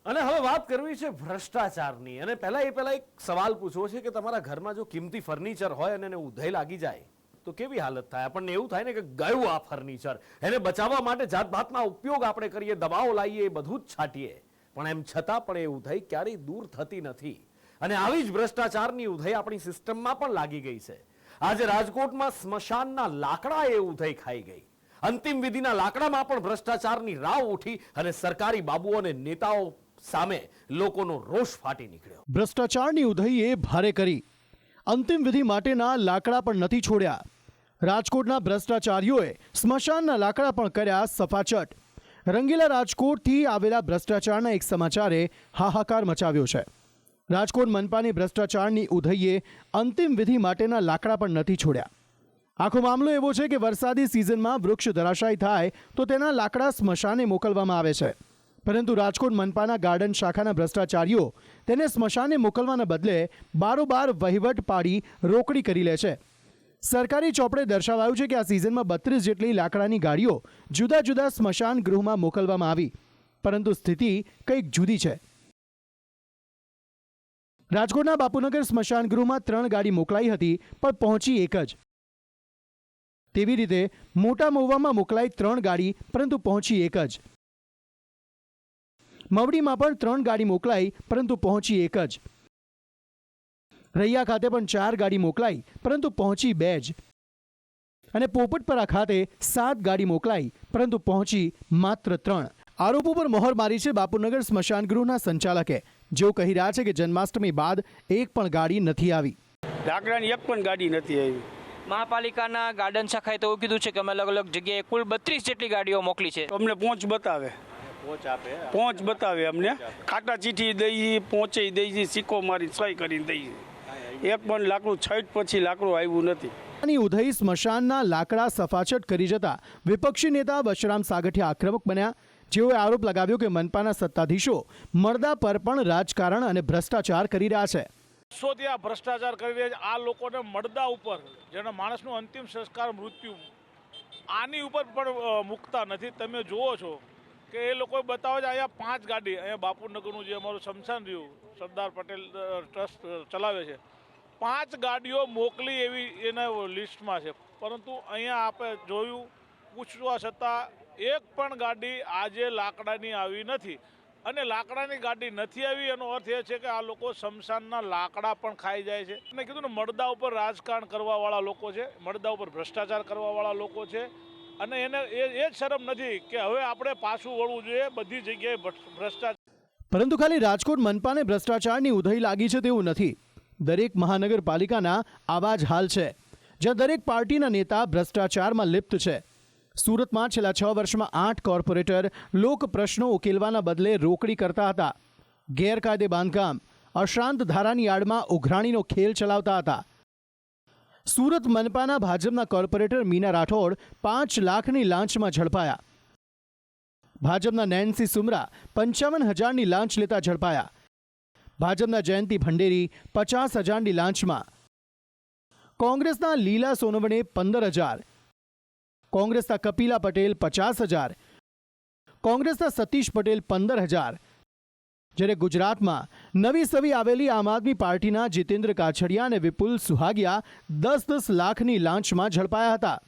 અને હવે વાત કરવી છે ભ્રષ્ટાચારની અને પહેલા એક સવાલ પૂછવો છે કે તમારા ઘરમાં જો કિંમતી ફર્નિચર હોય અને એને ઉધઈ લાગી જાય તો કેવી હાલત થાય? આપણને એવું થાય ને કે ગયું આ ફર્નિચર, એને બચાવવા માટે જાતભાતના ઉપયોગ આપણે કરીએ, દવાઓ લાવીએ, બધું જ છાંટીએ, પણ એમ છતાં પણ એ ઉધઈ ક્યારેય દૂર થતી નથી. અને આવી જ ભ્રષ્ટાચારની ઉધઈ આપણી સિસ્ટમમાં પણ લાગી ગઈ છે. આજે રાજકોટમાં સ્મશાનના લાકડા એ ઉધઈ ખાઈ ગઈ. અંતિમ વિધિના લાકડામાં પણ ભ્રષ્ટાચારની રાવ ઉઠી અને સરકારી બાબુઓ અને નેતાઓ સામે લોકોનો રોષ ફાટી નીકળ્યો. ભ્રષ્ટાચારની ઉધઈએ ભારે કરી. અંતિમ વિધિ માટેના લાકડા પણ નથી છોડ્યા. રાજકોટના ભ્રષ્ટાચારીઓએ સ્મશાનના લાકડા પણ કર્યા સફાચટ. રંગીલા રાજકોટથી આવેલા ભ્રષ્ટાચારના એક સમાચારે હાહાકાર મચાવ્યો છે. રાજકોટ મનપાની ભ્રષ્ટાચારની ઉધઈએ અંતિમ વિધિ માટેના લાકડા પણ નથી છોડ્યા. આખો મામલો એવો છે કે વરસાદી સિઝનમાં વૃક્ષ ધરાશાયી થાય તો તેના લાકડા સ્મશાને મોકલવામાં આવે છે, પરંતુ રાજકોટ મનપાના ગાર્ડન શાખાના ભ્રષ્ટાચારીઓ તેને સ્મશાને મોકલવાના બદલે બારોબાર વહીવટ પાડી રોકડી કરી લે છે. સરકારી ચોપડે દર્શાવાયું છે કે આ સિઝનમાં 32 જેટલી લાકડાની ગાડીઓ જુદા જુદા સ્મશાન ગૃહમાં મોકલવામાં આવી, પરંતુ સ્થિતિ કંઈક જુદી છે. રાજકોટના બાપુનગર સ્મશાન ગૃહમાં 3 ગાડી મોકલાઈ હતી, પણ પહોંચી એક જ. તેવી રીતે મોટા મહુવામાં મોકલાઈ 3 ગાડી, પરંતુ પહોંચી એક જ. મવડીમાં પણ 3 ગાડી મોકલાઈ, પરંતુ પહોંચી એક જ. રૈયા ખાતે પણ 4 ગાડી મોકલાઈ, પરંતુ પહોંચી 2 જ. અને પોપટપરા ખાતે 7 ગાડી મોકલાઈ, પરંતુ પહોંચી માત્ર 3. આરોપો પર મોહર મારી છે બાપુનગર સ્મશાન ગૃહના સંચાલકે, જેઓ કહી રહ્યા છે કે જન્માષ્ટમી બાદ એક પણ ગાડી નથી આવી. લાકડાની એક પણ ગાડી નથી આવી. મહાપાલિકાના ગાર્ડન શાખાએ તો એવું કીધું છે કે અમે અલગ અલગ જગ્યાએ કુલ 32 જેટલી ગાડીઓ મોકલી છે. અમને પહોંચ બતાવે અમને ખાટા ચીઠી દઈએ, પહોંચે દઈએ, સિક્કો મારી સહી કરીને દઈએ. એક પણ લાકડું છઠ પછી લાકડું આવ્યું નથી. ઉધઈ સ્મશાનના લાકડા સફાચટ કરી જતા વિપક્ષી નેતા બશરામ સાગઠિયા આક્રમક બન્યા, જેઓએ આરોપ લગાવ્યો કે મનપાના સત્તાધીશો મળદા પર પણ રાજકારણ અને ભ્રષ્ટાચાર કરી રહ્યા છે. ત્યાં ભ્રષ્ટાચાર કરી રહ્યા છે. આ લોકોને મળદા ઉપર જેના માણસનું અંતિમ સંસ્કાર મૃત્યુ આની ઉપર પણ મૂકતા નથી. તમે જુઓ છો કે એ લોકો બતાવે છે અહીંયા 5 ગાડી, અહીંયા બાપુનગરનું જે અમારું સ્મશાન રહ્યું સરદાર પટેલ ટ્રસ્ટ ચલાવે છે, 5 ગાડીઓ મોકલી એવી એના લિસ્ટમાં છે, પરંતુ અહીંયા આપણે જોયું પૂછવા છતાં એક પણ ગાડી આજે લાકડાની આવી નથી. અને લાકડાની ગાડી નથી આવી એનો અર્થ એ છે કે આ લોકો સ્મશાનના લાકડા પણ ખાઈ જાય છે. મેં કીધું ને, મળદા ઉપર રાજકારણ કરવાવાળા લોકો છે, મળદા ઉપર ભ્રષ્ટાચાર કરવાવાળા લોકો છે, અને એને એ જ શરમ નથી કે હવે આપણે પાછું વળવું જોઈએ. બધી જગ્યાએ ભ્રષ્ટાચાર. પરંતુ ખાલી રાજકોટ મનપાને ભ્રષ્ટાચારની ઉધઈ લાગી છે તેવું નથી. દરેક મહાનગરપાલિકાના આવા જ હાલ છે, જ્યાં દરેક પાર્ટીના નેતા ભ્રષ્ટાચારમાં લિપ્ત છે. સુરતમાં છેલ્લા 6 વર્ષમાં 8 કોર્પોરેટર લોક પ્રશ્નો ઉકેલવાના બદલે રોકડી કરતા હતા. ગેરકાયદે બાંધકામ, અશાંત ધારાની આડમાં ઉઘરાણીનો ખેલ ચલાવતા હતા. સુરત મનપાના ભાજપના કોર્પોરેટર મીના રાઠોડ 5 લાખની લાંચમાં ઝડપાયા. ભાજપના નેન્સી સુમરા 55,000ની લાંચ લેતા ઝડપાયા. ભાજપના જયંતિ ભંડેરી 50,000ની લાંચમાં. કોંગ્રેસના લીલા સોનવણે 15,000, કોંગ્રેસના કપિલા પટેલ 50,000, કોંગ્રેસના સતીશ પટેલ 15,000. જ્યારે ગુજરાતમાં નવી સવી આવેલી આમ આદમી પાર્ટીના જીતેન્દ્ર કાછડિયા અને વિપુલ સુહાગિયા 10-10 લાખની લાંચમાં ઝડપાયા હતા.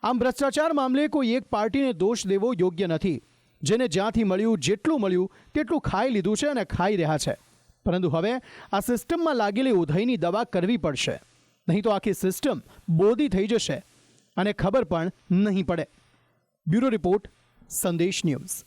આમ ભ્રષ્ટાચાર મામલે કોઈ એક પાર્ટીને દોષ દેવો યોગ્ય નથી. જેને જ્યાંથી મળ્યું, જેટલું મળ્યું તેટલું ખાઈ લીધું છે અને ખાઈ રહ્યા છે. પરંતુ હવે આ સિસ્ટમમાં લાગેલી ઉધઈની દવા કરવી પડશે, નહીં તો આખી સિસ્ટમ બોધી થઈ જશે અને ખબર પણ નહીં પડે. બ્યુરો રિપોર્ટ, સંદેશ ન્યૂઝ.